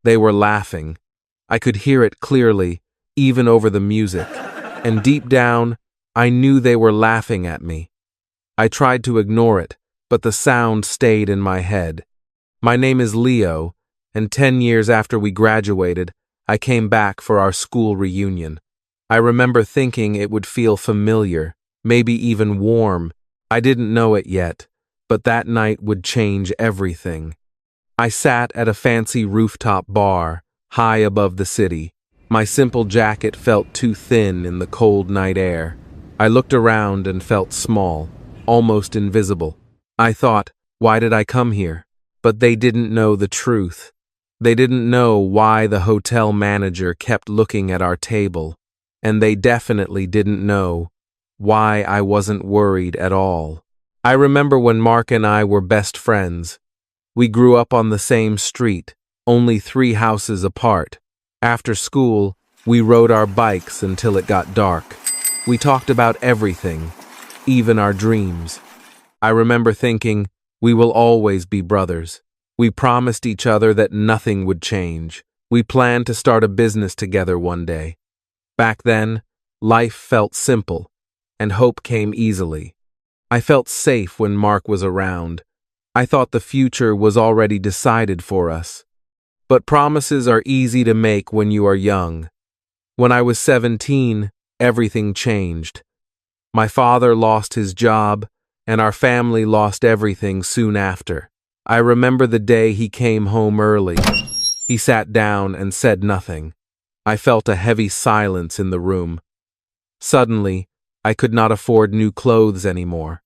They were laughing. I could hear it clearly, even over the music. And deep down, I knew they were laughing at me. I tried to ignore it, but the sound stayed in my head. My name is Leo, and 10 years after we graduated, I came back for our school reunion. I remember thinking it would feel familiar, maybe even warm. I didn't know it yet, but that night would change everything. I sat at a fancy rooftop bar, high above the city. My simple jacket felt too thin in the cold night air. I looked around and felt small, almost invisible. I thought, why did I come here? But they didn't know the truth. They didn't know why the hotel manager kept looking at our table. And they definitely didn't know why I wasn't worried at all. I remember when Mark and I were best friends. We grew up on the same street, only 3 houses apart. After school, we rode our bikes until it got dark. We talked about everything, even our dreams. I remember thinking, we will always be brothers. We promised each other that nothing would change. We planned to start a business together one day. Back then, life felt simple, and hope came easily. I felt safe when Mark was around. I thought the future was already decided for us. But promises are easy to make when you are young. When I was 17, everything changed. My father lost his job, and our family lost everything soon after. I remember the day he came home early. He sat down and said nothing. I felt a heavy silence in the room. Suddenly, I could not afford new clothes anymore.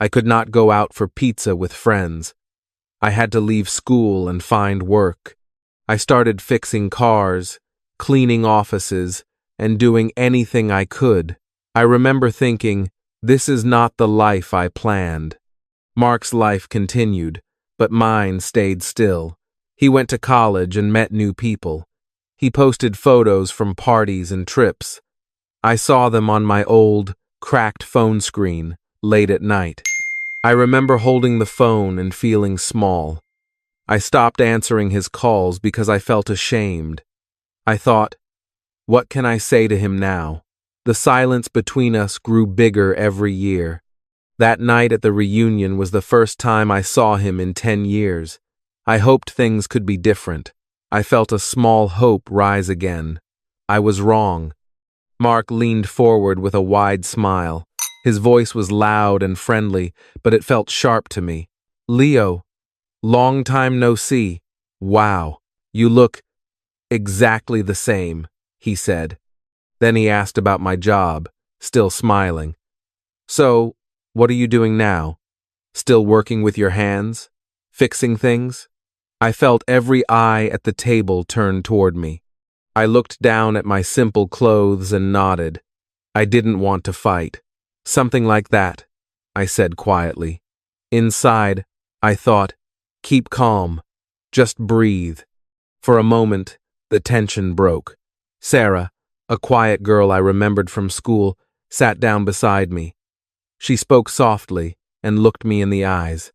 I could not go out for pizza with friends. I had to leave school and find work. I started fixing cars, cleaning offices, and doing anything I could. I remember thinking, this is not the life I planned. Mark's life continued, but mine stayed still. He went to college and met new people. He posted photos from parties and trips. I saw them on my old, cracked phone screen, late at night. I remember holding the phone and feeling small. I stopped answering his calls because I felt ashamed. I thought, what can I say to him now? The silence between us grew bigger every year. That night at the reunion was the first time I saw him in 10 years. I hoped things could be different. I felt a small hope rise again. I was wrong. Mark leaned forward with a wide smile. His voice was loud and friendly, but it felt sharp to me. Leo, long time no see. Wow, you look exactly the same, he said. Then he asked about my job, still smiling. So, what are you doing now? Still working with your hands? Fixing things? I felt every eye at the table turn toward me. I looked down at my simple clothes and nodded. I didn't want to fight. Something like that, I said quietly. Inside, I thought, keep calm. Just breathe. For a moment, the tension broke. Sarah, a quiet girl I remembered from school, sat down beside me. She spoke softly and looked me in the eyes.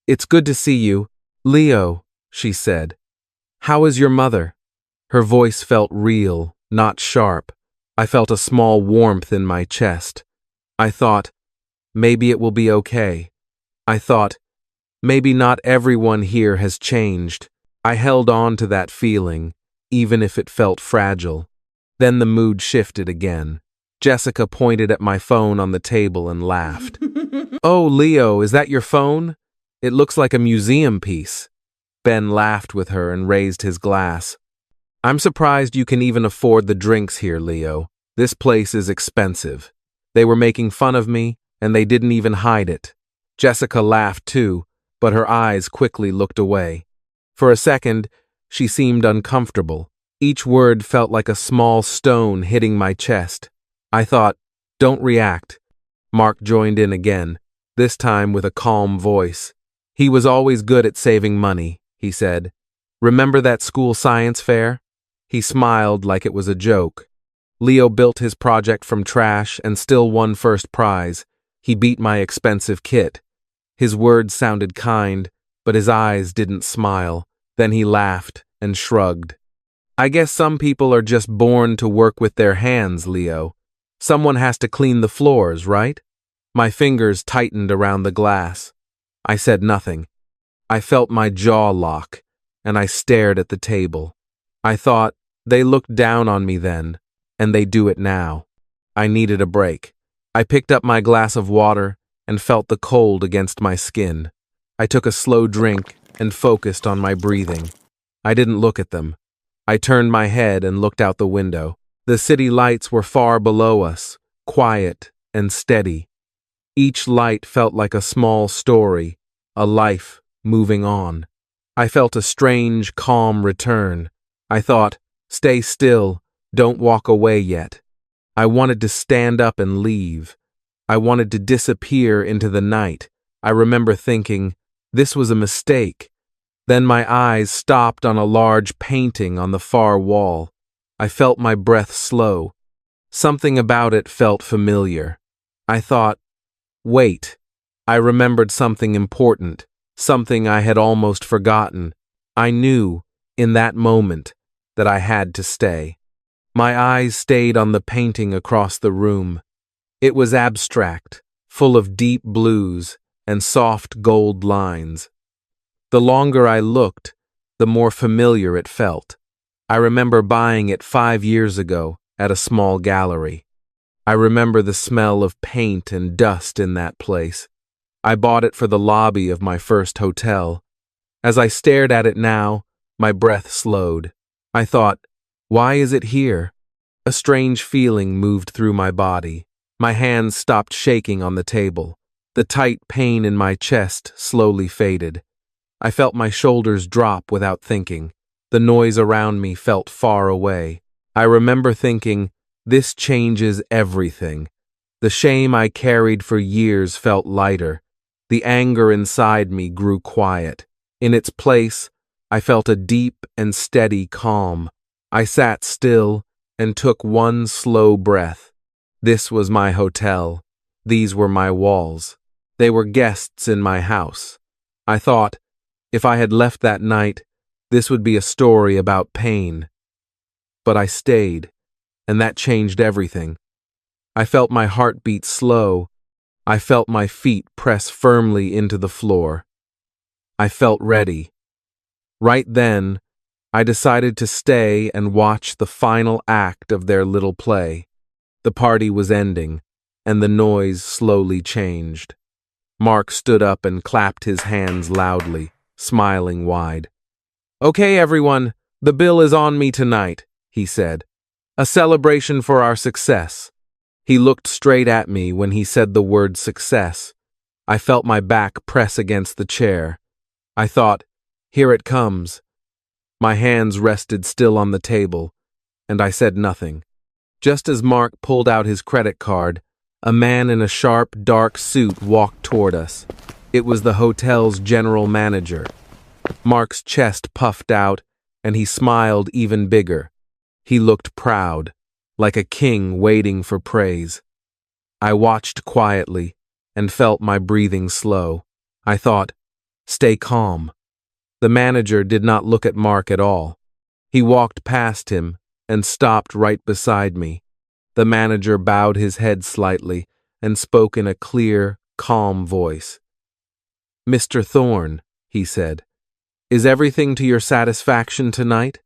It's good to see you, Leo, she said. How is your mother? Her voice felt real, not sharp. I felt a small warmth in my chest. I thought, maybe it will be okay. I thought, maybe not everyone here has changed. I held on to that feeling, even if it felt fragile. Then the mood shifted again. Jessica pointed at my phone on the table and laughed. Oh, Leo, is that your phone? It looks like a museum piece. Ben laughed with her and raised his glass. I'm surprised you can even afford the drinks here, Leo. This place is expensive. They were making fun of me, and they didn't even hide it. Jessica laughed too, but her eyes quickly looked away. For a second, she seemed uncomfortable. Each word felt like a small stone hitting my chest. I thought, don't react. Mark joined in again, this time with a calm voice. He was always good at saving money, he said. Remember that school science fair? He smiled like it was a joke. Leo built his project from trash and still won first prize. He beat my expensive kit. His words sounded kind, but his eyes didn't smile. Then he laughed, and shrugged. I guess some people are just born to work with their hands, Leo. Someone has to clean the floors, right? My fingers tightened around the glass. I said nothing. I felt my jaw lock, and I stared at the table. I thought, they looked down on me then, and they do it now. I needed a break. I picked up my glass of water and felt the cold against my skin. I took a slow drink and focused on my breathing. I didn't look at them. I turned my head and looked out the window. The city lights were far below us, quiet and steady. Each light felt like a small story, a life moving on. I felt a strange, calm return. I thought, stay still, don't walk away yet. I wanted to stand up and leave. I wanted to disappear into the night. I remember thinking, this was a mistake. Then my eyes stopped on a large painting on the far wall. I felt my breath slow. Something about it felt familiar. I thought, wait. I remembered something important, something I had almost forgotten. I knew, in that moment, that I had to stay. My eyes stayed on the painting across the room. It was abstract, full of deep blues and soft gold lines. The longer I looked, the more familiar it felt. I remember buying it 5 years ago at a small gallery. I remember the smell of paint and dust in that place. I bought it for the lobby of my first hotel. As I stared at it now, my breath slowed. I thought, why is it here? A strange feeling moved through my body. My hands stopped shaking on the table. The tight pain in my chest slowly faded. I felt my shoulders drop without thinking. The noise around me felt far away. I remember thinking, this changes everything. The shame I carried for years felt lighter. The anger inside me grew quiet. In its place, I felt a deep and steady calm. I sat still and took one slow breath. This was my hotel. These were my walls. They were guests in my house. I thought, if I had left that night, this would be a story about pain. But I stayed, and that changed everything. I felt my heart beat slow. I felt my feet press firmly into the floor. I felt ready. Right then, I decided to stay and watch the final act of their little play. The party was ending, and the noise slowly changed. Mark stood up and clapped his hands loudly, smiling wide. Okay, everyone, the bill is on me tonight, he said. A celebration for our success. He looked straight at me when he said the word success. I felt my back press against the chair. I thought, here it comes. My hands rested still on the table, and I said nothing. Just as Mark pulled out his credit card, a man in a sharp, dark suit walked toward us. It was the hotel's general manager. Mark's chest puffed out, and he smiled even bigger. He looked proud, like a king waiting for praise. I watched quietly and felt my breathing slow. I thought, stay calm. The manager did not look at Mark at all. He walked past him and stopped right beside me. The manager bowed his head slightly and spoke in a clear, calm voice. Mr. Thorne, he said, is everything to your satisfaction tonight?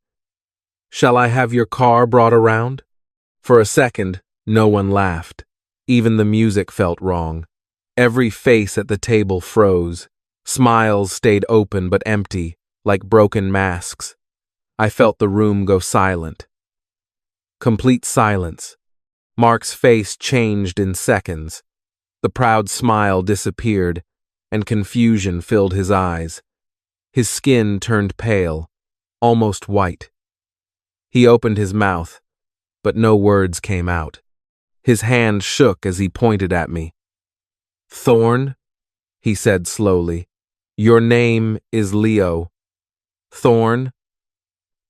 Shall I have your car brought around? For a second, no one laughed. Even the music felt wrong. Every face at the table froze. Smiles stayed open but empty, like broken masks. I felt the room go silent. Complete silence. Mark's face changed in seconds. The proud smile disappeared, and confusion filled his eyes. His skin turned pale, almost white. He opened his mouth, but no words came out. His hand shook as he pointed at me. Thorne, he said slowly, your name is Leo. Thorne?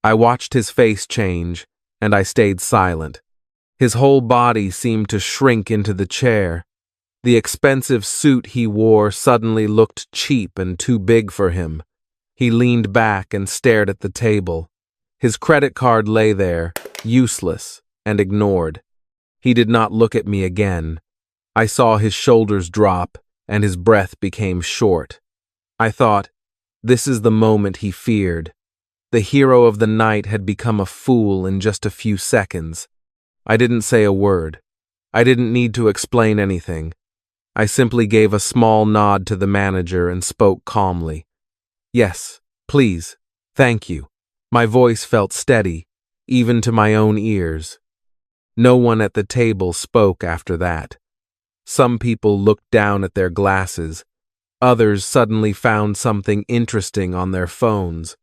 I watched his face change, and I stayed silent. His whole body seemed to shrink into the chair. The expensive suit he wore suddenly looked cheap and too big for him. He leaned back and stared at the table, His credit card lay there, useless and ignored. He did not look at me again. I saw his shoulders drop and his breath became short. I thought, this is the moment he feared. The hero of the night had become a fool in just a few seconds. I didn't say a word. I didn't need to explain anything. I simply gave a small nod to the manager and spoke calmly. Yes, please, thank you. My voice felt steady, even to my own ears. No one at the table spoke after that. Some people looked down at their glasses. Others suddenly found something interesting on their phones.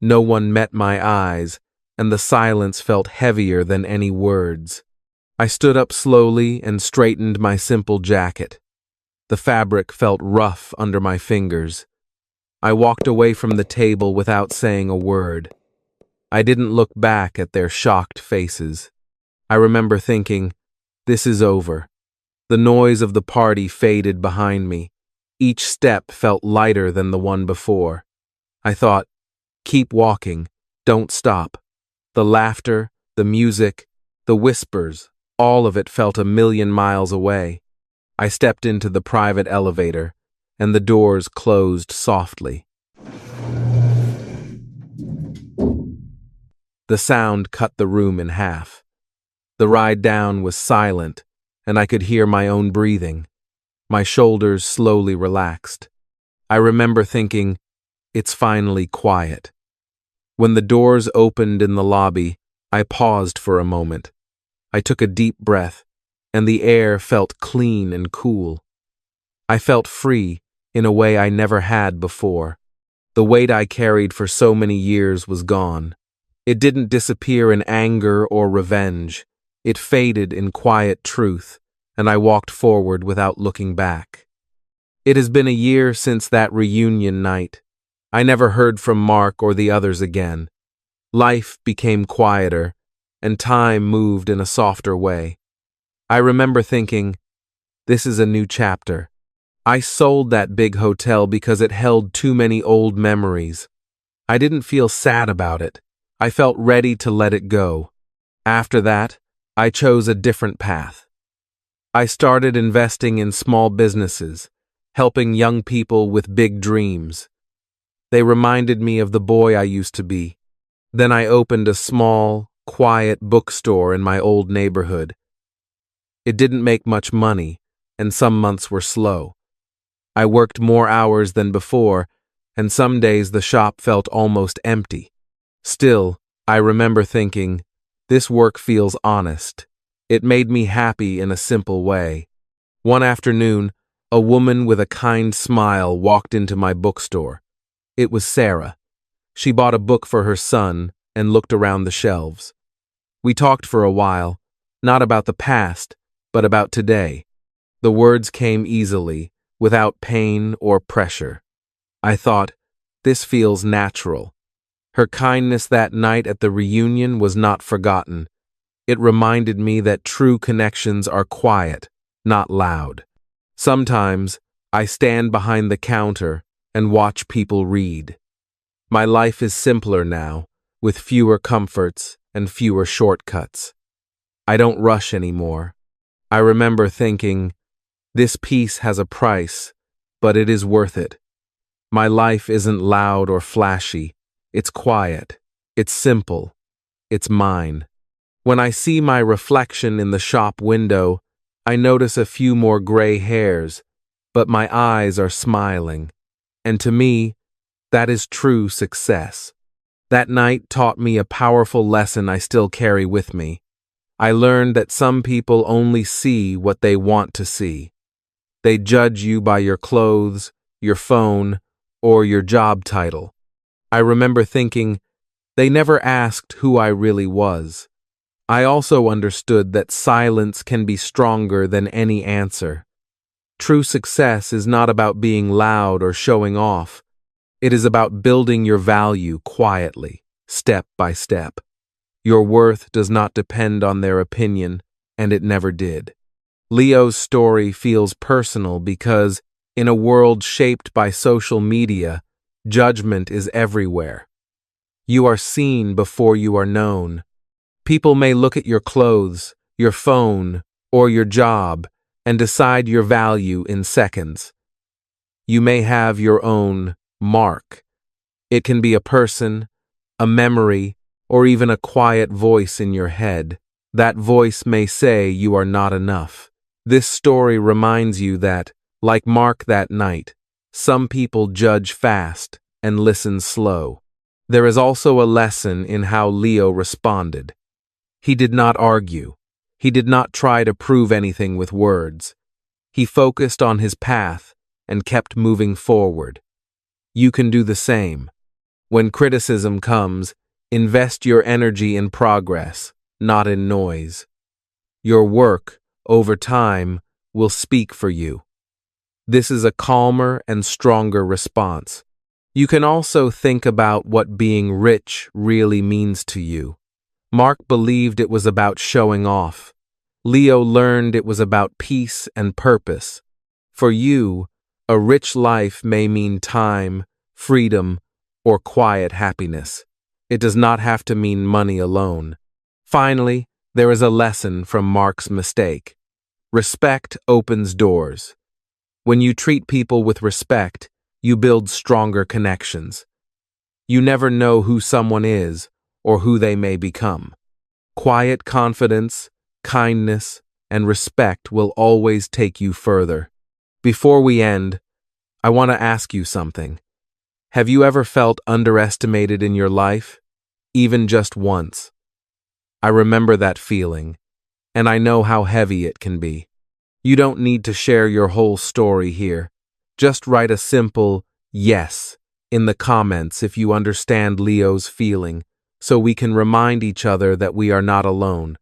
No one met my eyes, and the silence felt heavier than any words. I stood up slowly and straightened my simple jacket. The fabric felt rough under my fingers. I walked away from the table without saying a word. I didn't look back at their shocked faces. I remember thinking, this is over. The noise of the party faded behind me. Each step felt lighter than the one before. I thought, keep walking, don't stop. The laughter, the music, the whispers, all of it felt a million miles away. I stepped into the private elevator, and the doors closed softly. The sound cut the room in half. The ride down was silent, and I could hear my own breathing. My shoulders slowly relaxed. I remember thinking, it's finally quiet. When the doors opened in the lobby, I paused for a moment. I took a deep breath, and the air felt clean and cool. I felt free in a way I never had before. The weight I carried for so many years was gone. It didn't disappear in anger or revenge. It faded in quiet truth, and I walked forward without looking back. It has been a year since that reunion night. I never heard from Mark or the others again. Life became quieter, and time moved in a softer way. I remember thinking, this is a new chapter. I sold that big hotel because it held too many old memories. I didn't feel sad about it. I felt ready to let it go. After that, I chose a different path. I started investing in small businesses, helping young people with big dreams. They reminded me of the boy I used to be. Then I opened a small, quiet bookstore in my old neighborhood. It didn't make much money, and some months were slow. I worked more hours than before, and some days the shop felt almost empty. Still, I remember thinking, this work feels honest. It made me happy in a simple way. One afternoon, a woman with a kind smile walked into my bookstore. It was Sarah. She bought a book for her son and looked around the shelves. We talked for a while, not about the past, but about today. The words came easily, without pain or pressure. I thought, this feels natural. Her kindness that night at the reunion was not forgotten. It reminded me that true connections are quiet, not loud. Sometimes, I stand behind the counter and watch people read. My life is simpler now, with fewer comforts and fewer shortcuts. I don't rush anymore. I remember thinking, this peace has a price, but it is worth it. My life isn't loud or flashy. It's quiet. It's simple. It's mine. When I see my reflection in the shop window, I notice a few more gray hairs, but my eyes are smiling. And to me, that is true success. That night taught me a powerful lesson I still carry with me. I learned that some people only see what they want to see. They judge you by your clothes, your phone, or your job title. I remember thinking, they never asked who I really was. I also understood that silence can be stronger than any answer. True success is not about being loud or showing off. It is about building your value quietly, step by step. Your worth does not depend on their opinion, and it never did. Leo's story feels personal because, in a world shaped by social media, judgment is everywhere. You are seen before you are known. People may look at your clothes, your phone, or your job and decide your value in seconds. You may have your own mark. It can be a person, a memory, or even a quiet voice in your head. That voice may say you are not enough. This story reminds you that, like Mark that night, some people judge fast and listen slow. There is also a lesson in how Leo responded. He did not argue. He did not try to prove anything with words. He focused on his path and kept moving forward. You can do the same. When criticism comes, invest your energy in progress, not in noise. Your work, over time, will speak for you. This is a calmer and stronger response. You can also think about what being rich really means to you. Mark believed it was about showing off. Leo learned it was about peace and purpose. For you, a rich life may mean time, freedom, or quiet happiness. It does not have to mean money alone. Finally, there is a lesson from Mark's mistake. Respect opens doors. When you treat people with respect, you build stronger connections. You never know who someone is or who they may become. Quiet confidence, kindness, and respect will always take you further. Before we end, I want to ask you something. Have you ever felt underestimated in your life? Even just once? I remember that feeling, and I know how heavy it can be. You don't need to share your whole story here. Just write a simple yes in the comments if you understand Leo's feeling, so we can remind each other that we are not alone.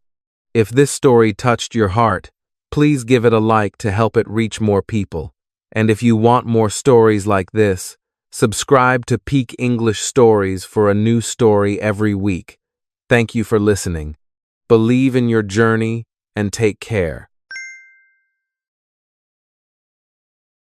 If this story touched your heart, please give it a like to help it reach more people. And if you want more stories like this, subscribe to Peak English Stories for a new story every week. Thank you for listening. Believe in your journey and take care.